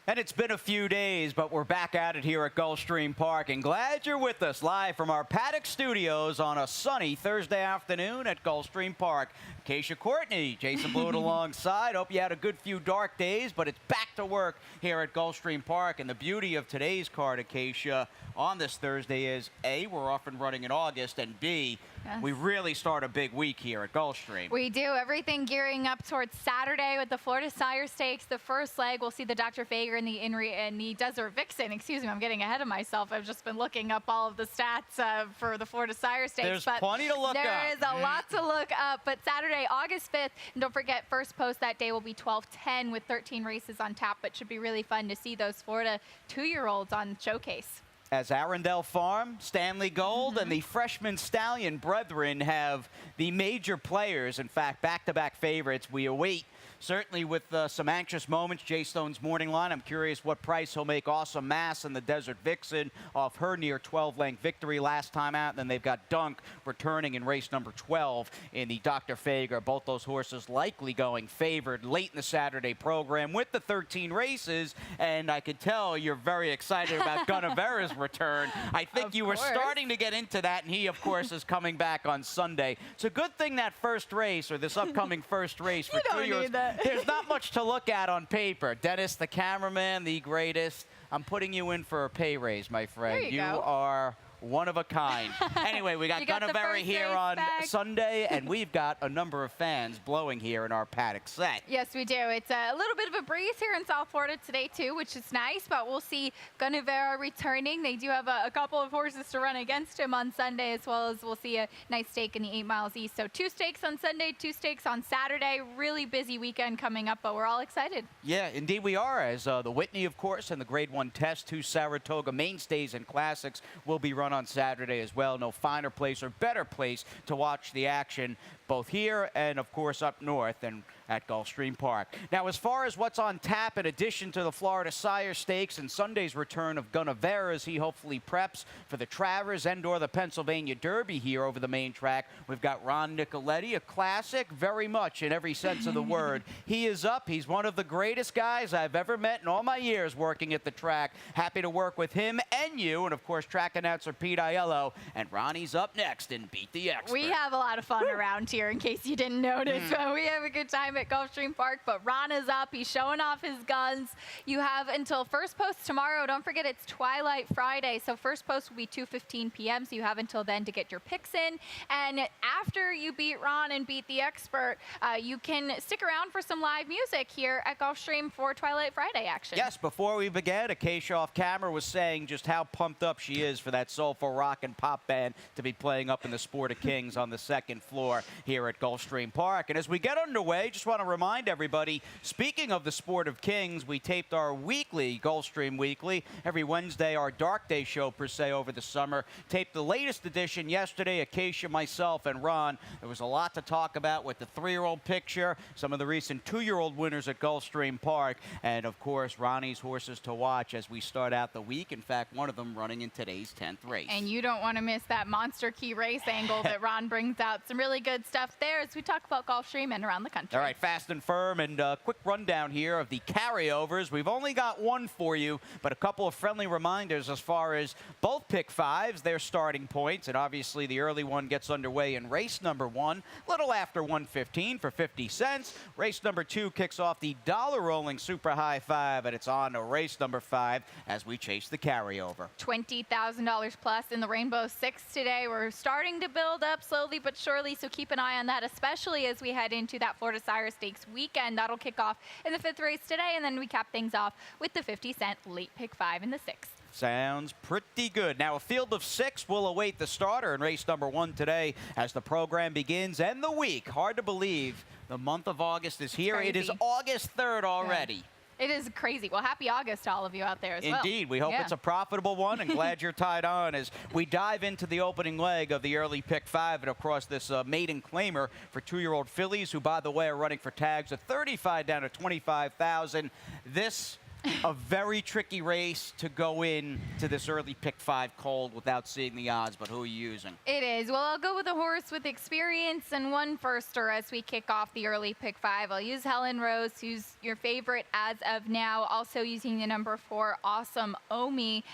And it's been a few days, but we're back at it here at Gulfstream Park, and glad you're with us live from our paddock studios on a sunny Thursday afternoon at Gulfstream Park. Keisha Courtney, Jason Blewett alongside. Hope you had a good few dark days, but it's back to work here at Gulfstream Park. And the beauty of today's card, Keisha, on this Thursday is, A, we're off and running in August, and B, we really start a big week here at Gulfstream. We do. Everything gearing up towards Saturday with the Florida Sire Stakes. The first leg, we'll see the Dr. Fager and the Desert Vixen. Excuse me, I'm getting ahead of myself. I've just been looking up all of the stats for the Florida Sire Stakes. There's plenty to look up. There is a lot to look up. But Saturday, August 5th, and don't forget, first post that day will be 12:10 with 13 races on tap. But should be really fun to see those Florida 2-year-olds on showcase. As Arundel Farm, Stanley Gold, and the freshman stallion brethren have the major players, in fact, back-to-back favorites. We await, certainly with some anxious moments, Jay Stone's morning line. I'm curious what price he'll make Awesome Mass and the Desert Vixen off her near 12-length victory last time out. And then they've got Dunk returning in race number 12 in the Dr. Fager. Both those horses likely going favored late in the Saturday program with the 13 races. And I could tell you're very excited about Gunnevera's return. I think you were starting to get into that, and he, of course, is coming back on Sunday. It's a good thing that first race, or this upcoming first race for 2 years, there's not much to look at on paper. Dennis, the cameraman, the greatest. I'm putting you in for a pay raise, my friend. You are one of a kind. Anyway, we got Gunnevera here on Sunday, and we've got a number of fans blowing here in our paddock set. Yes, we do. It's a little bit of a breeze here in South Florida today, too, which is nice, but we'll see Gunnevera returning. They do have a couple of horses to run against him on Sunday, as well as we'll see a nice stake in the 8 miles east. So 2 stakes on Sunday, 2 stakes on Saturday. Really busy weekend coming up, but we're all excited. Yeah, indeed we are, as the Whitney, of course, and the Grade 1 Test, 2 Saratoga mainstays and classics will be run on Saturday as well. No finer place or better place to watch the action, both here and, of course, up north and at Gulfstream Park. Now, as far as what's on tap, in addition to the Florida Sire Stakes and Sunday's return of Gunnevera as he hopefully preps for the Travers and/or the Pennsylvania Derby here over the main track, we've got Ron Nicoletti, a classic very much in every sense of the word. He is up. He's one of the greatest guys I've ever met in all my years working at the track. Happy to work with him and you, and of course track announcer Pete Aiello. And Ronnie's up next in Beat the Expert. We have a lot of fun around here, in case you didn't notice. We have a good time at Gulfstream Park, but Ron is up. He's showing off his guns. You have until first post tomorrow. Don't forget, it's Twilight Friday, so first post will be 2:15 p.m., so you have until then to get your picks in. And after you beat Ron and Beat the Expert, you can stick around for some live music here at Gulfstream for Twilight Friday action. Yes, before we began, Keisha off camera was saying just how pumped up she is for that soulful rock and pop band to be playing up in the Sport of Kings on the 2nd floor here at Gulfstream Park. And as we get underway, just want to remind everybody, speaking of the Sport of Kings, we taped our weekly Gulfstream Weekly. Every Wednesday, our Dark Day show, per se, over the summer. Taped the latest edition yesterday, Acacia, myself, and Ron. There was a lot to talk about with the 3-year-old picture, some of the recent 2-year-old winners at Gulfstream Park, and, of course, Ronnie's horses to watch as we start out the week. In fact, one of them running in today's 10th race. And you don't want to miss that Monster Key race angle that Ron brings out. Some really good stuff there as we talk about Gulfstream and around the country. All right, fast and firm, and quick rundown here of the carryovers. We've only got one for you, but a couple of friendly reminders as far as both pick fives, their starting points, and obviously the early one gets underway in race number 1, a little after 1:15 for 50 cents. Race number 2 kicks off the dollar rolling super high 5, and it's on to race number 5 as we chase the carryover. $20,000 plus in the Rainbow Six today. We're starting to build up slowly but surely, so keep an eye on that, especially as we head into that Florida Sire Stakes weekend. That'll kick off in the 5th race today, and then we cap things off with the 50-cent late pick 5 in the 6th. Sounds pretty good. Now, a field of 6 will await the starter in race number 1 today as the program begins and the week. Hard to believe the month of August is here. It is August 3rd already. Yeah. It is crazy. Well, happy August to all of you out there as well. Indeed. We hope it's a profitable one, and glad you're tied on as we dive into the opening leg of the early pick 5 and, of course, this maiden claimer for 2-year-old fillies who, by the way, are running for tags of 35 down to 25,000. This a very tricky race to go in to this early pick 5 cold without seeing the odds, but who are you using? It is. Well, I'll go with a horse with experience and one firster as we kick off the early pick 5. I'll use Helen Rose, who's your favorite as of now. Also using the number 4, Awesome Omi.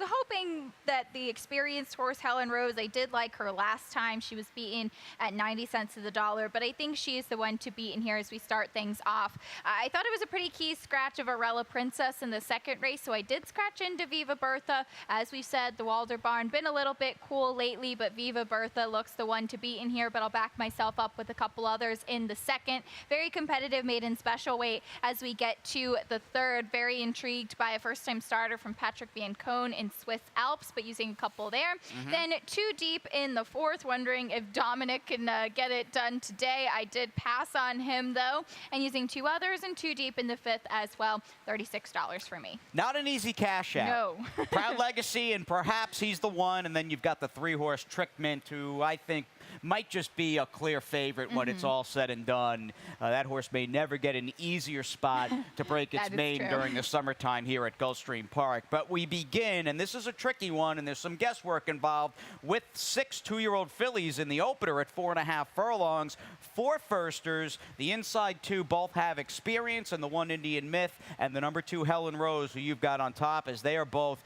Hoping that the experienced horse, Helen Rose, I did like her last time. She was beaten at 90 cents to the dollar, but I think she is the one to beat in here as we start things off. I thought it was a pretty key scratch of Arella Princess in the second race, so I did scratch into Viva Bertha. As we said, the Walder barn been a little bit cool lately, but Viva Bertha looks the one to beat in here, but I'll back myself up with a couple others in the second. Very competitive maiden special weight as we get to the third. Very intrigued by a first-time starter from Patrick Van Coen in Swiss Alps, but using a couple there. Then 2 deep in the fourth, wondering if Dominic can get it done today. I did pass on him, though, and using 2 others and 2 deep in the fifth as well. $36 for me. Not an easy cash out. No. Proud Legacy, and perhaps he's the one, and then you've got the 3-horse Trick Mint, who I think might just be a clear favorite when it's all said and done. That horse may never get an easier spot to break its mane during the summertime here at Gulfstream Park. But we begin, and this is a tricky one, and there's some guesswork involved, with 6 2-year-old fillies in the opener at 4.5 furlongs. 4 firsters. The inside 2 both have experience, and the 1 Indian Myth and the number 2 Helen Rose, who you've got on top, as they are both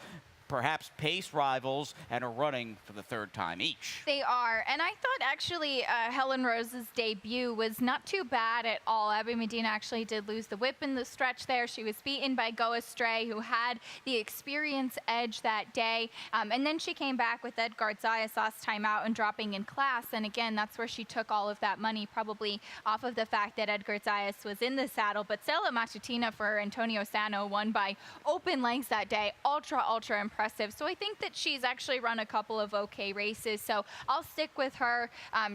perhaps pace rivals and are running for the 3rd time each. They are, and I thought actually Helen Rose's debut was not too bad at all. Abby Medina actually did lose the whip in the stretch there. She was beaten by Go Astray, who had the experience edge that day, and then she came back with Edgard Zayas last time out and dropping in class, and again, that's where she took all of that money, probably off of the fact that Edgard Zayas was in the saddle. But Stella Matutina for Antonio Sano won by open lengths that day. Ultra impressive. So I think that she's actually run a couple of okay races, so I'll stick with her.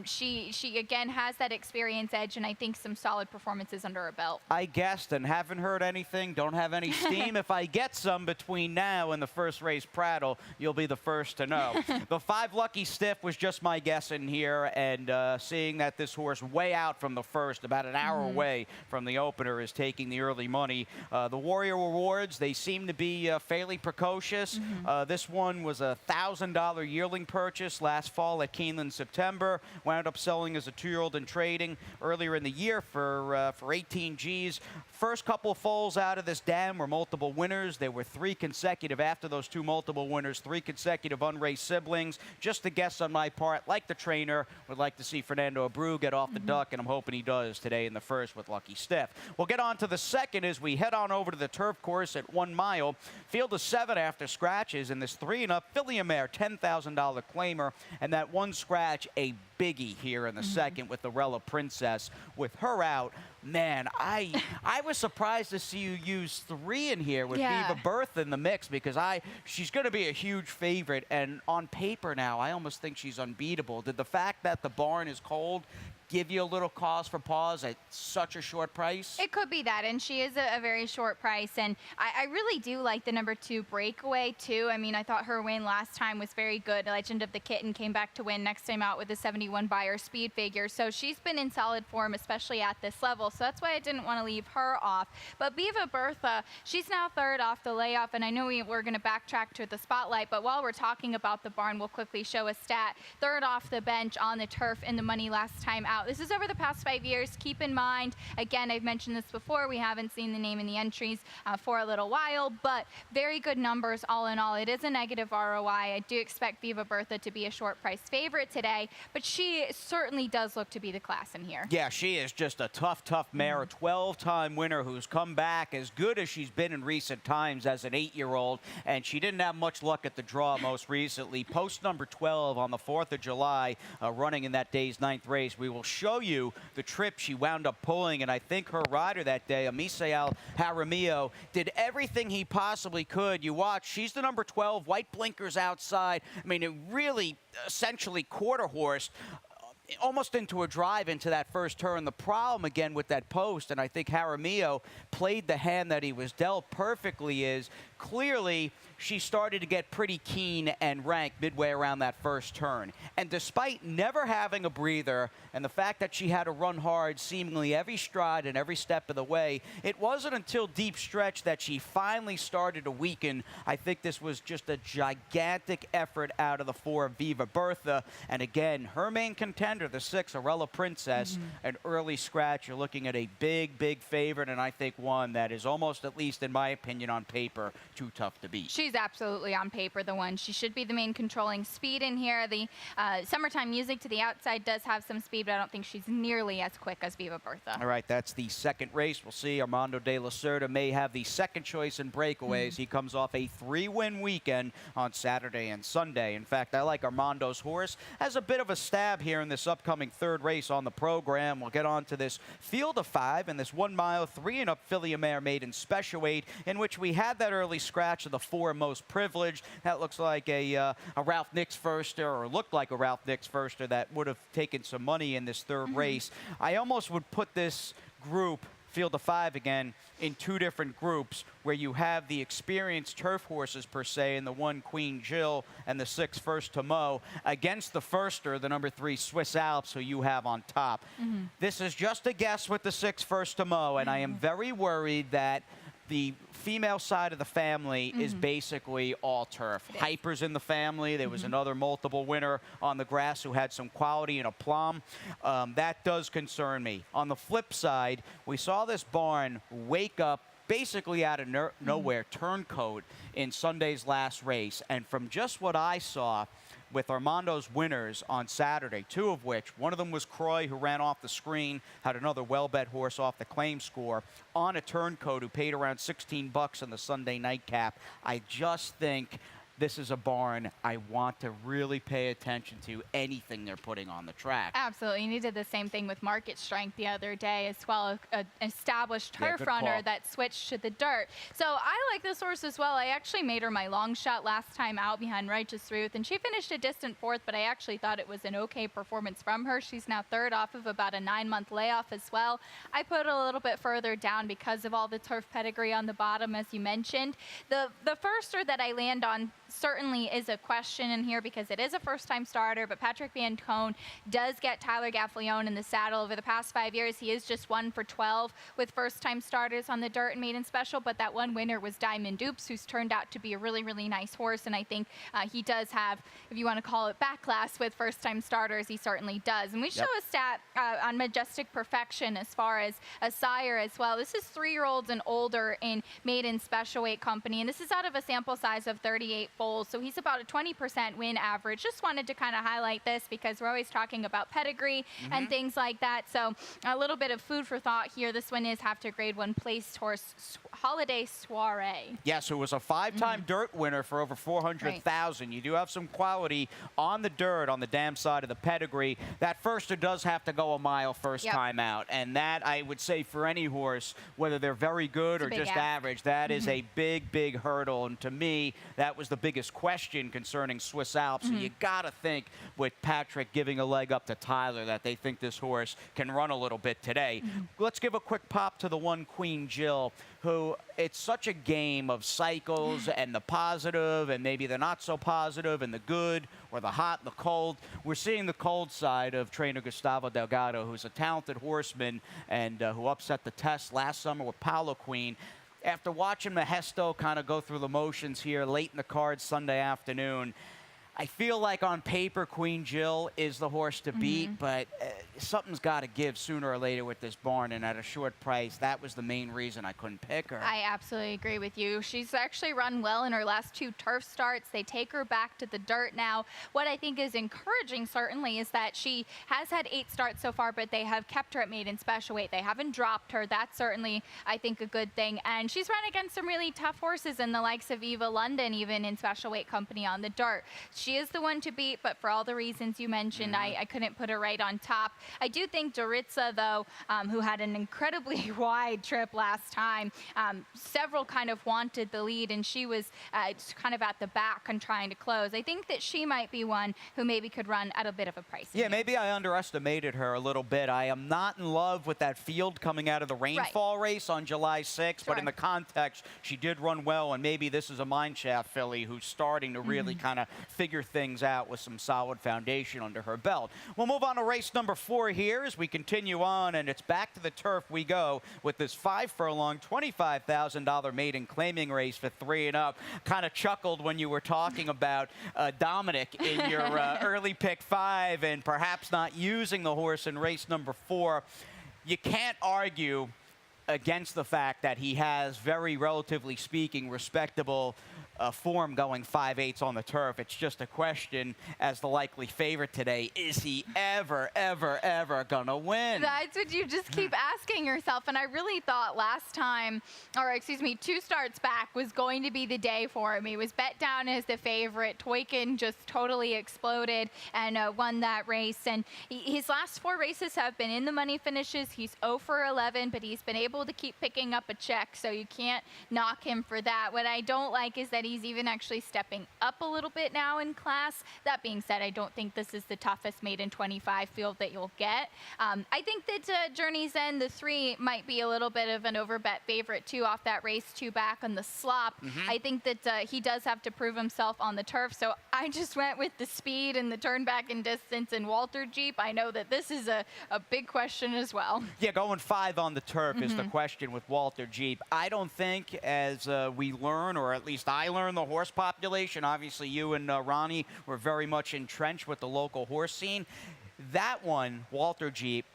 She again has that experience edge, and I think some solid performances under her belt. I guessed and haven't heard anything, don't have any steam. If I get some between now and the first race prattle, you'll be the first to know. The 5 Lucky Stiff was just my guess in here, and seeing that this horse way out from the first, about an hour away from the opener, is taking the early money. The Warrior Rewards, they seem to be fairly precocious. This one was a $1,000 yearling purchase last fall at Keeneland, September. Wound up selling as a 2-year-old and trading earlier in the year for 18 G's. First couple of foals out of this dam were multiple winners. There were 3 consecutive after those 2 multiple winners, 3 consecutive unraced siblings. Just a guess on my part, like the trainer, would like to see Fernando Abreu get off the duck, and I'm hoping he does today in the first with Lucky Stiff. We'll get on to the second as we head on over to the turf course at 1 mile. Field of 7 after scratches, and this 3-and-up filly and mare, $10,000 claimer, and that 1 scratch, a biggie here in the second with the Arella Princess. With her out, man, I was surprised to see you use 3 in here with Viva Bertha in the mix, because she's going to be a huge favorite, and on paper now, I almost think she's unbeatable. Did the fact that the barn is cold give you a little cause for pause at such a short price? It could be that, and she is a very short price, and I really do like the number 2 Breakaway too. I mean, I thought her win last time was very good. Legend of the Kitten came back to win next time out with a 71 Buyer speed figure, so she's been in solid form, especially at this level, so that's why I didn't want to leave her off. But Viva Bertha, she's now 3rd off the layoff, and I know we're going to backtrack to the spotlight, but while we're talking about the barn, we'll quickly show a stat. 3rd off the bench on the turf in the money last time out. This is over the past 5 years. Keep in mind, again, I've mentioned this before, we haven't seen the name in the entries for a little while, but very good numbers all in all. It is a negative ROI. I do expect Viva Bertha to be a short price favorite today, but she certainly does look to be the class in here. Yeah, she is just a tough mare, a 12-time winner who's come back as good as she's been in recent times as an 8-year-old, and she didn't have much luck at the draw most recently. Post number 12 on the 4th of July, running in that day's 9th race. We will show you the trip she wound up pulling, and I think her rider that day, Misael Jaramillo, did everything he possibly could. You watch, she's the number 12, white blinkers outside. I mean, it really essentially quarter horsed almost into a drive into that first turn. The problem again with that post, and I think Jaramillo played the hand that he was dealt perfectly, is clearly she started to get pretty keen and rank midway around that first turn. And despite never having a breather and the fact that she had to run hard seemingly every stride and every step of the way, it wasn't until deep stretch that she finally started to weaken. I think this was just a gigantic effort out of the 4, Viva Bertha. And again, her main contender, the 6, Arella Princess, an early scratch. You're looking at a big, big favorite, and I think one that is almost, at least in my opinion, on paper, too tough to beat. She's absolutely on paper the one. She should be the main controlling speed in here. The Summertime Music to the outside does have some speed, but I don't think she's nearly as quick as Viva Bertha. All right, that's the second race. We'll see. Armando de la Cerda may have the second choice in breakaways. He comes off a 3-win weekend on Saturday and Sunday. In fact, I like Armando's horse as a bit of a stab here in this upcoming third race on the program. We'll get on to this field of 5 and this 1 mile, 3-and-up filly mare maiden special weight, in which we had that early scratch of the 4 most privileged. That looks like a Ralph Nix firster, or looked like a Ralph Nix firster that would have taken some money in this third race. I almost would put this group, field of 5 again, in 2 different groups, where you have the experienced turf horses per se, and the 1 Queen Jill and the 6 First to Mo, against the firster, the number 3 Swiss Alps, who you have on top. This is just a guess with the 6 First to Mo, and I am very worried that the female side of the family is basically all turf. Hyper's in the family. There was another multiple winner on the grass who had some quality and aplomb. That does concern me. On the flip side, we saw this barn wake up basically out of nowhere, turncoat in Sunday's last race. And from just what I saw with Armando's winners on Saturday, 2 of which, one of them was Croy, who ran off the screen, had another well-bet horse off the claim score, on a turncoat who paid around $16 in the Sunday nightcap. I just think this is a barn I want to really pay attention to anything they're putting on the track. Absolutely. And he did the same thing with Market Strength the other day as well, an established turf runner that switched to the dirt. So I like this horse as well. I actually made her my long shot last time out behind Righteous Ruth, and she finished a distant 4th, but I actually thought it was an okay performance from her. She's now 3rd off of about a 9-month layoff as well. I put a little bit further down because of all the turf pedigree on the bottom, as you mentioned. The firster that I land on certainly is a question in here because it is a first-time starter, but Patrick Van Coen does get Tyler Gaffalione in the saddle. Over the past 5 years, he is just 1 for 12 with first-time starters on the dirt and maiden special, but that one winner was Diamond Dupes, who's turned out to be a really, really nice horse, and I think he does have, if you want to call it backclass with first-time starters, he certainly does. And we show a stat on Majestic Perfection as far as a sire as well. This is 3-year-olds and older in maiden special weight company, and this is out of a sample size of 38 foals, so he's about a 20% win average. Just wanted to kind of highlight this because we're always talking about pedigree and things like that. So a little bit of food for thought here. This one is half to grade 1 placed horse, Holiday Soiree. Yes, it was a 5-time dirt winner for over 400,000. You do have some quality on the dirt on the dam side of the pedigree. That firster does have to go a mile first time out, and that, I would say, for any horse, whether they're very good or just average, that is a big, big hurdle. And to me, that was the biggest question concerning Swiss Alps. And you got to think, with Patrick giving a leg up to Tyler, that they think this horse can run a little bit today. Let's give a quick pop to the 1 Queen Jill, who, it's such a game of cycles and the positive and maybe the not so positive and the good or the hot and the cold. We're seeing the cold side of trainer Gustavo Delgado, who's a talented horseman and who upset the test last summer with Paolo Queen. After watching Mahesto kind of go through the motions here late in the card Sunday afternoon, I feel like on paper Queen Jill is the horse to beat, but something's got to give sooner or later with this barn, and at a short price, that was the main reason I couldn't pick her. I absolutely agree with you. She's actually run well in her last 2 turf starts. They take her back to the dirt now. What I think is encouraging, certainly, is that she has had 8 starts so far, but they have kept her at maiden special weight. They haven't dropped her. That's certainly, I think, a good thing. And she's run against some really tough horses in the likes of Eva London, even in special weight company on the dirt. she is the one to beat, but for all the reasons you mentioned, I couldn't put her right on top. I do think Doritza, though, who had an incredibly wide trip last time, several kind of wanted the lead, and she was kind of at the back and trying to close. I think that she might be one who maybe could run at a bit of a price. Yeah, maybe I underestimated her a little bit. I am not in love with that field coming out of the rainfall race on July 6th, but in the context, she did run well, and maybe this is a mineshaft filly who's starting to really kind of figure things out with some solid foundation under her belt. We'll move on to race number 4 here as we continue on, and it's back to the turf we go with this 5-furlong, $25,000 maiden claiming race for 3 and up. Kind of chuckled when you were talking about Dominic in your early pick 5 and perhaps not using the horse in race number 4. You can't argue against the fact that he has, very relatively speaking, respectable form going 5/8 on the turf. It's just a question as the likely favorite today, is he ever gonna win? That's what you just keep asking yourself. And I really thought last time, or excuse me, 2 starts back was going to be the day for him. He was bet down as the favorite. Toykin just totally exploded and won that race. And his last 4 races have been in the money finishes. He's 0 for 11, but he's been able to keep picking up a check, so you can't knock him for that. What I don't like is that he's even actually stepping up a little bit now in class. That being said, I don't think this is the toughest maiden 25 field that you'll get. I think that Journey's End, the 3, might be a little bit of an overbet favorite too off that race 2 back on the slop. I think that he does have to prove himself on the turf, so I just went with the speed and the turn back in distance and Walter Jeep. I know that this is a big question as well. Yeah, going 5 on the turf is the question with Walter Jeep. I don't think, as we learn, or at least I learn, the horse population, obviously you and Ronnie were very much entrenched with the local horse scene. That one, Walter Jeep,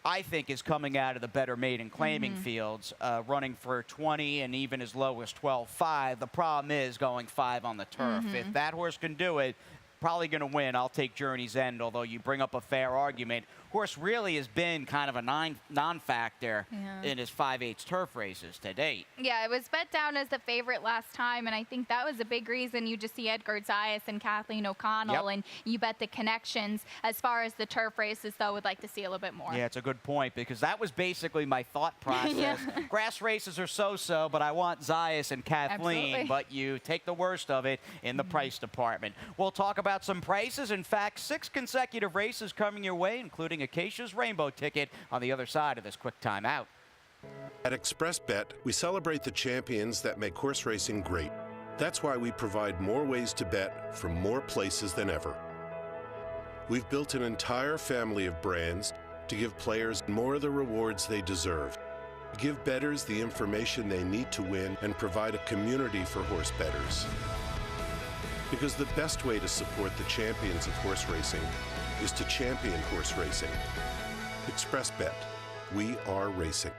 I think is coming out of the better maiden claiming fields, running for 20 and even as low as 12.5. The problem is going 5 on the turf. If that horse can do it, probably going to win. I'll take Journey's End, although you bring up a fair argument. Horse really has been kind of a non-factor in his 5/8 turf races to date. Yeah, it was bet down as the favorite last time, and I think that was a big reason you just see Edgar Zayas and Kathleen O'Connell, and you bet the connections. As far as the turf races, though, would like to see a little bit more. Yeah, it's a good point, because that was basically my thought process. Grass races are so-so, but I want Zayas and Kathleen, but you take the worst of it in the price department. We'll talk about some prices. In fact, 6 consecutive races coming your way, including Acacia's Rainbow Ticket on the other side of this quick timeout. At ExpressBet, we celebrate the champions that make horse racing great. That's why we provide more ways to bet from more places than ever. We've built an entire family of brands to give players more of the rewards they deserve, give bettors the information they need to win, and provide a community for horse bettors. Because the best way to support the champions of horse racing is to champion horse racing. ExpressBet. We are racing.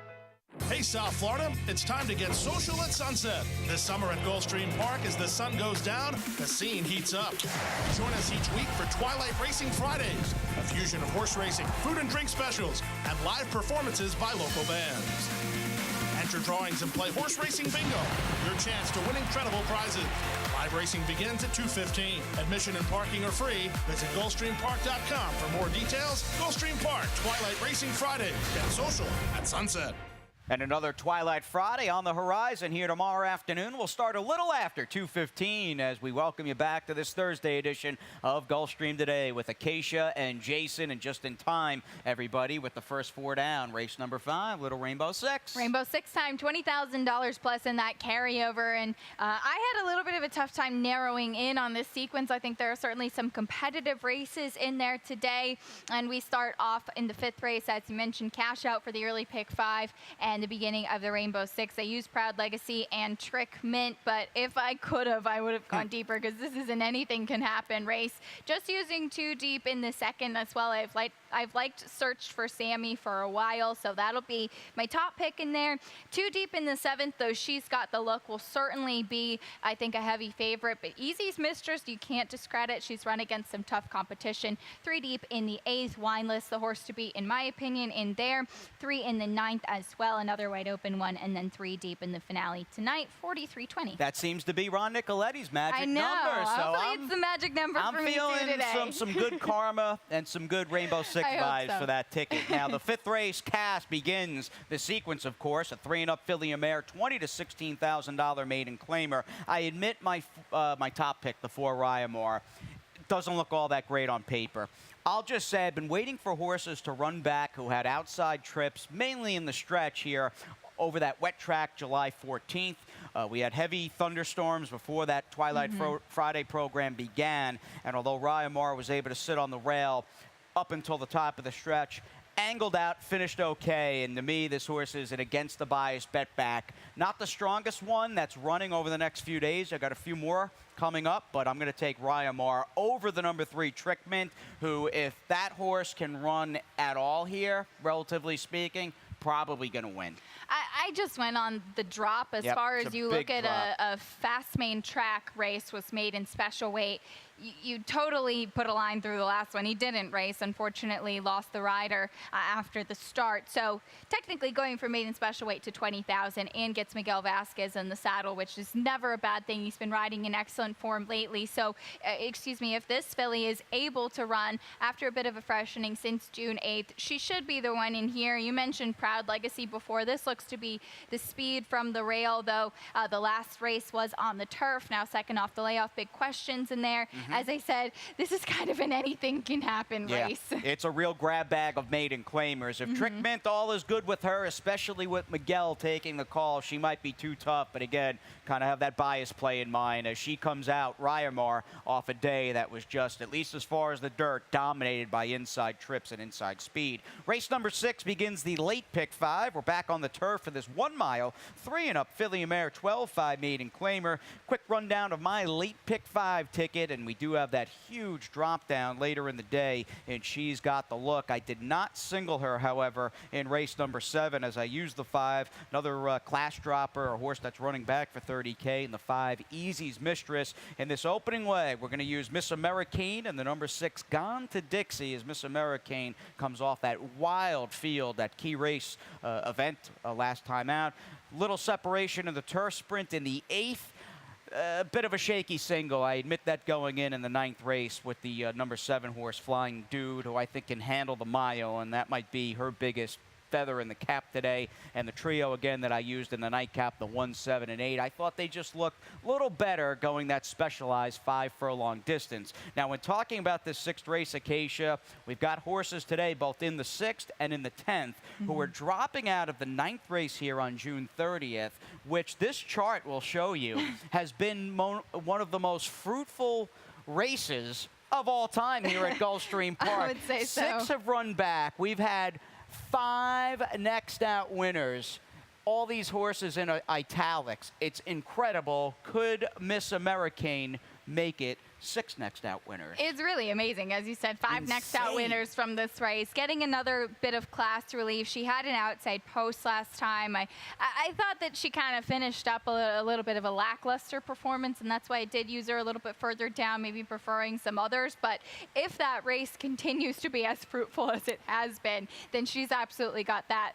Hey, South Florida, it's time to get social at sunset. This summer at Gulfstream Park, as the sun goes down, the scene heats up. Join us each week for Twilight Racing Fridays, a fusion of horse racing, food and drink specials, and live performances by local bands. Enter drawings and play horse racing bingo, your chance to win incredible prizes. Live racing begins at 2:15. Admission and parking are free. Visit GulfstreamPark.com for more details. Gulfstream Park, Twilight Racing Fridays. Get social at sunset. And another Twilight Friday on the horizon here tomorrow afternoon. We'll start a little after 2:15 as we welcome you back to this Thursday edition of Gulfstream Today with Acacia and Jason. And just in time, everybody, with the first 4 down. Race number 5, Little Rainbow 6. Rainbow 6 time, $20,000 plus in that carryover. And I had a little bit of a tough time narrowing in on this sequence. I think there are certainly some competitive races in there today. And we start off in the 5th race, as you mentioned, cash out for the early pick 5 and the beginning of the Rainbow 6. I used Proud Legacy and Trick Mint, but if I could have, I would have gone deeper, because this is an anything can happen race. Just using 2 deep in the 2nd as well. I have I've searched for Sammy for a while, so that'll be my top pick in there. 2 deep in the 7th, though she's got the look, will certainly be, I think, a heavy favorite. But Easy's Mistress, you can't discredit. She's run against some tough competition. 3 deep in the 8th, Wineless, the horse to beat, in my opinion, in there. 3 in the 9th as well, another wide open one, and then 3 deep in the finale tonight, 43-20. That seems to be Ron Nicoletti's magic I know. number. So Hopefully it's the magic number for me too today. I'm feeling some good karma and some good Rainbow Six vibes for that ticket. Now, the 5th race cast begins the sequence, of course, a 3-and-up filly and mare, $20,000 to $16,000 maiden claimer. I admit my top pick, the 4 Ryamore, doesn't look all that great on paper. I'll just say I've been waiting for horses to run back who had outside trips, mainly in the stretch here, over that wet track July 14th. We had heavy thunderstorms before that Twilight Friday program began, and although Ryamore was able to sit on the rail up until the top of the stretch, angled out, finished okay, and to me, this horse is an against the bias bet back. Not the strongest one that's running over the next few days. I got a few more coming up, but I'm going to take Ryamore over the number 3 Trickmint, who, if that horse can run at all here, relatively speaking, probably going to win. I just went on the drop as far as you look at a fast main track race was made in special weight. You totally put a line through the last one. He didn't race, unfortunately, lost the rider after the start. So technically going from maiden special weight to 20,000 and gets Miguel Vasquez in the saddle, which is never a bad thing. He's been riding in excellent form lately. So, excuse me, if this filly is able to run after a bit of a freshening since June 8th, she should be the one in here. You mentioned Proud Legacy before. This looks to be the speed from the rail, though. The last race was on the turf. Now second off the layoff, big questions in there. As I said, this is kind of an anything can happen race. It's a real grab bag of maiden claimers. If Trickmint, all is good with her, especially with Miguel taking the call, she might be too tough. But again, kind of have that bias play in mind as she comes out, Ryamore, off a day that was just, at least as far as the dirt, dominated by inside trips and inside speed. Race number 6 begins the late pick 5. We're back on the turf for this 1 mile, 3-and-up filly and mare, 12-5 maiden claimer. Quick rundown of my late pick 5 ticket, and we do have that huge drop down later in the day, and she's got the look. I did not single her, however, in race number 7 as I used the 5. Another class dropper, a horse that's running back for $30K, and the 5 Easy's Mistress. In this opening leg, we're going to use Miss Americane and the number 6 Gone to Dixie as Miss Americane comes off that wild field, that key race event last time out. Little separation in the turf sprint in the 8th. A bit of a shaky single. I admit that going in the 9th race with the number 7 horse Flying Dude, who I think can handle the mile, and that might be her biggest feather in the cap today. And the trio again that I used in the nightcap, the 1, 7, and 8, I thought they just looked a little better going that specialized 5 furlong distance. Now, when talking about this 6th race, Acacia, we've got horses today both in the 6th and in the 10th who are dropping out of the 9th race here on June 30th, which this chart will show you has been one of the most fruitful races of all time here at Gulfstream Park. I would say so. 6 have run back. We've had 5 next out winners. All these horses in italics. It's incredible. Could Miss Americane make it 6 next out winners? It's really amazing. As you said, 5 next out winners from this race. Getting another bit of class relief. She had an outside post last time. I thought that she kind of finished up a little bit of a lackluster performance, and that's why I did use her a little bit further down, maybe preferring some others. But if that race continues to be as fruitful as it has been, then she's absolutely got that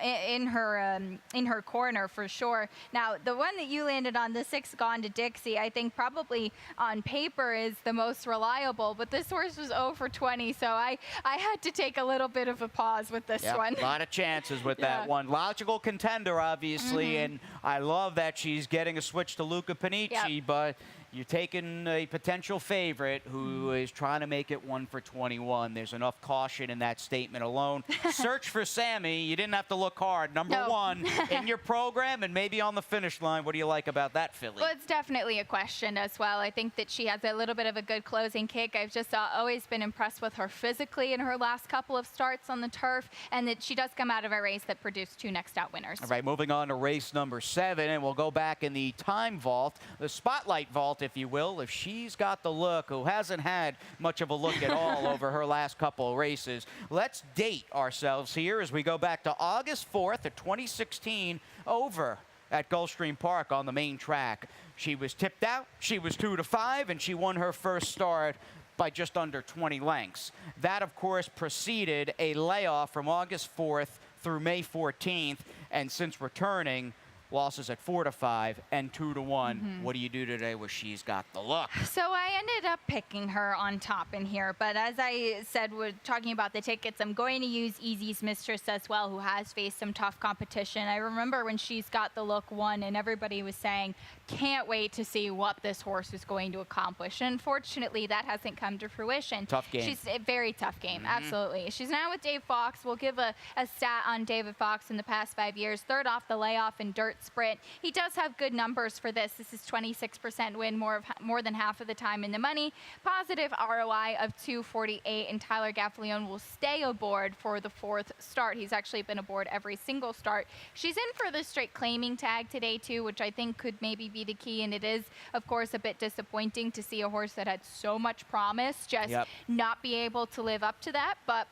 in her corner for sure. Now, the one that you landed on, the 6 Gone to Dixie, I think probably on paper is the most reliable, but this horse was 0 for 20, so I had to take a little bit of a pause with this one. A lot of chances with that one. Logical contender, obviously, and I love that she's getting a switch to Luca Panici, but you're taking a potential favorite who is trying to make it 1 for 21. There's enough caution in that statement alone. Search for Sammy. You didn't have to look hard. Number 1 in your program and maybe on the finish line. What do you like about that filly? Well, it's definitely a question as well. I think that she has a little bit of a good closing kick. I've just always been impressed with her physically in her last couple of starts on the turf, and that she does come out of a race that produced 2 next out winners. All right, moving on to race number 7, and we'll go back in the time vault, the spotlight vault, if you will, if she's got the look, who hasn't had much of a look at all over her last couple of races. Let's date ourselves here as we go back to August 4th of 2016 over at Gulfstream Park on the main track. She was tipped out, she was 2-5, and she won her first start by just under 20 lengths. That, of course, preceded a layoff from August 4th through May 14th, and since returning, losses at 4-5 and 2-1. What do you do today where she's got the look? So I ended up picking her on top in here, but as I said, we're talking about the tickets, I'm going to use Easy's Mistress as well, who has faced some tough competition. I remember when she's got the look won, and everybody was saying, can't wait to see what this horse is going to accomplish. And unfortunately, that hasn't come to fruition. Tough game. She's a very tough game, absolutely. She's now with Dave Fox. We'll give a stat on David Fox in the past 5 years. Third off the layoff in dirt sprint. He does have good numbers for this. This is 26% win, more than half of the time in the money. Positive ROI of 248, and Tyler Gaffalione will stay aboard for the fourth start. He's actually been aboard every single start. She's in for the straight claiming tag today too, which I think could maybe be the key, and it is, of course, a bit disappointing to see a horse that had so much promise just not be able to live up to that, but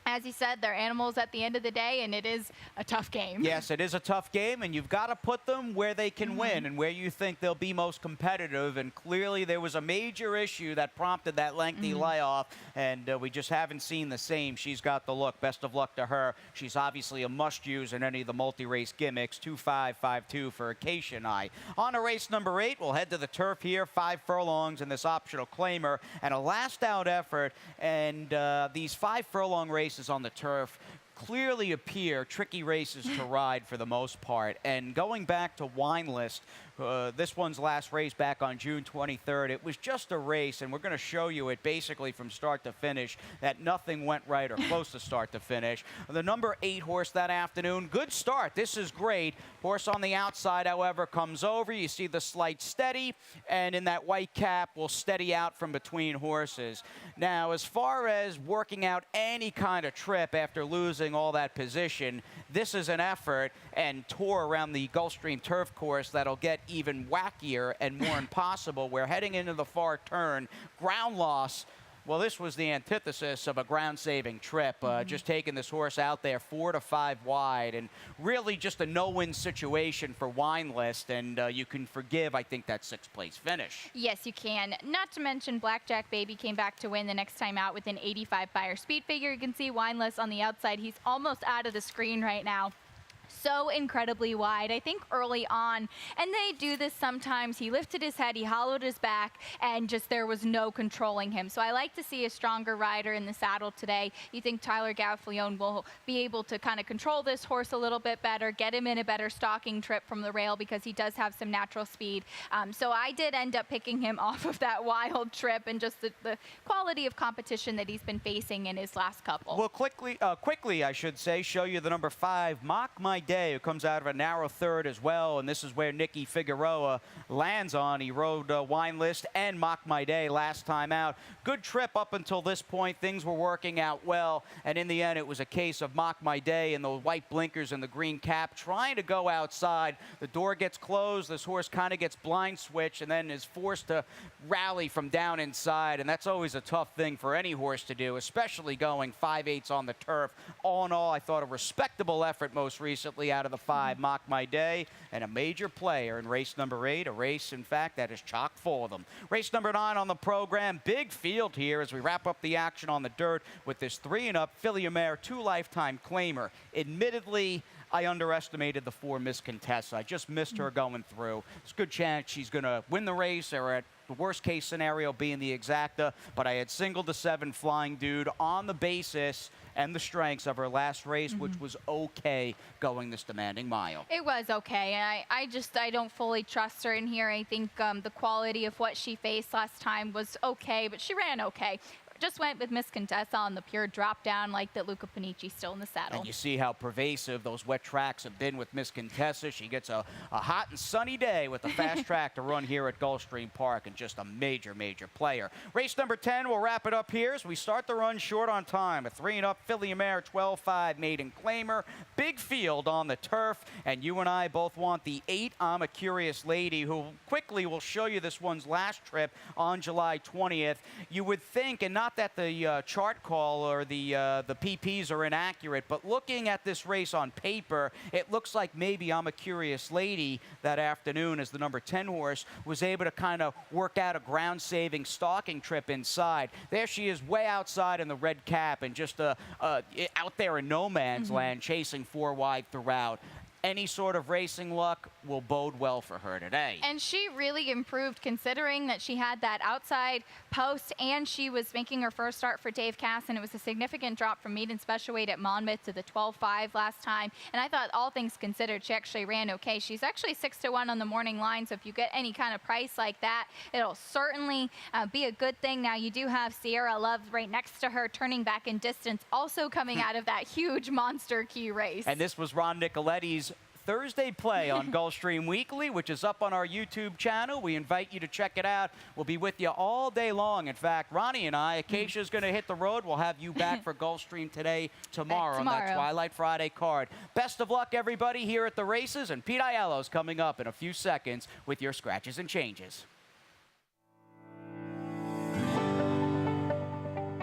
as he said, they're animals at the end of the day, and it is a tough game. Yes, it is a tough game, and you've got to put them where they can win and where you think they'll be most competitive. And clearly there was a major issue that prompted that lengthy layoff, and we just haven't seen the same. She's got the look. Best of luck to her. She's obviously a must-use in any of the multi-race gimmicks. 2-5, 5-2 for Acacia and I. On to race number 8, we'll head to the turf here. 5 furlongs in this optional claimer, and a last-out effort. And these 5 furlong races on the turf clearly appear tricky races to ride for the most part. And going back to Wine List, this one's last race back on June 23rd, it was just a race, and we're going to show you it basically from start to finish, that nothing went right or close to start to finish. The number 8 horse that afternoon, good start. This is great. Horse on the outside, however, comes over. You see the slight steady, and in that white cap will steady out from between horses. Now, as far as working out any kind of trip after losing all that position, this is an effort and tour around the Gulfstream turf course that'll get even wackier and more impossible. We're heading into the far turn. Ground loss. Well, this was the antithesis of a ground-saving trip. Just taking this horse out there 4-5 wide, and really just a no-win situation for Wine List, and you can forgive, I think, that 6th place finish. Yes, you can. Not to mention Blackjack Baby came back to win the next time out with an 85 buyer speed figure. You can see Wine List on the outside. He's almost out of the screen right now. So incredibly wide, I think early on, and they do this sometimes. He lifted his head, he hollowed his back, and just there was no controlling him. So I like to see a stronger rider in the saddle today. You think Tyler Gaffalione will be able to kind of control this horse a little bit better, get him in a better stalking trip from the rail, because he does have some natural speed. So I did end up picking him off of that wild trip and just the quality of competition that he's been facing in his last couple. Well, quickly, I should say, show you the number 5, Mock My Day, who comes out of a narrow third as well, and this is where Nicky Figueroa lands on. He rode Wine List and Mock My Day last time out. Good trip up until this point. Things were working out well, and in the end, it was a case of Mock My Day and the white blinkers and the green cap trying to go outside. The door gets closed. This horse kind of gets blind switched and then is forced to rally from down inside, and that's always a tough thing for any horse to do, especially going 5/8 on the turf. All in all, I thought a respectable effort most recently out of the 5, Mock My Day, and a major player in race number 8, a race, in fact, that is chock full of them. Race number 9 on the program, big field here as we wrap up the action on the dirt with this 3-and-up filly mare 2 lifetime claimer. Admittedly, I underestimated the 4 Miss Contessa. I just missed her going through. It's a good chance she's going to win the race, or at the worst case scenario being the exacta, but I had single to 7 Flying Dude on the basis and the strengths of her last race, which was okay going this demanding mile. It was okay, and I don't fully trust her in here. I think the quality of what she faced last time was okay, but she ran okay. just went with Miss Contessa on the pure drop down, like that Luca Panici still in the saddle. And you see how pervasive those wet tracks have been with Miss Contessa. She gets a hot and sunny day with the fast track to run here at Gulfstream Park, and just a major, major player. Race number 10, we'll wrap it up here as we start the run short on time. A 3-and-up filly mare, 12-5 maiden claimer. Big field on the turf, and you and I both want the 8 I'm a Curious Lady, who quickly will show you this one's last trip on July 20th. You would think, and not that the chart call or the PPs are inaccurate, but looking at this race on paper, it looks like maybe I'm a Curious Lady that afternoon, as the number 10 horse was able to kind of work out a ground-saving stalking trip inside. There she is way outside in the red cap and just out there in no man's land, chasing 4 wide throughout. Any sort of racing luck will bode well for her today. And she really improved, considering that she had that outside post and she was making her first start for Dave Cass, and it was a significant drop from maiden special weight at Monmouth to the 12.5 last time. And I thought, all things considered, she actually ran okay. She's actually 6-1 on the morning line, so if you get any kind of price like that, it'll certainly be a good thing. Now, you do have Sierra Love right next to her, turning back in distance, also coming out of that huge monster key race. And this was Ron Nicoletti's Thursday play on Gulfstream Weekly, which is up on our YouTube channel. We invite you to check it out. We'll be with you all day long. In fact, Ronnie and I, Acacia's going to hit the road. We'll have you back for Gulfstream today, tomorrow on that Twilight Friday card. Best of luck, everybody, here at the races. And Pete Aiello's coming up in a few seconds with your scratches and changes.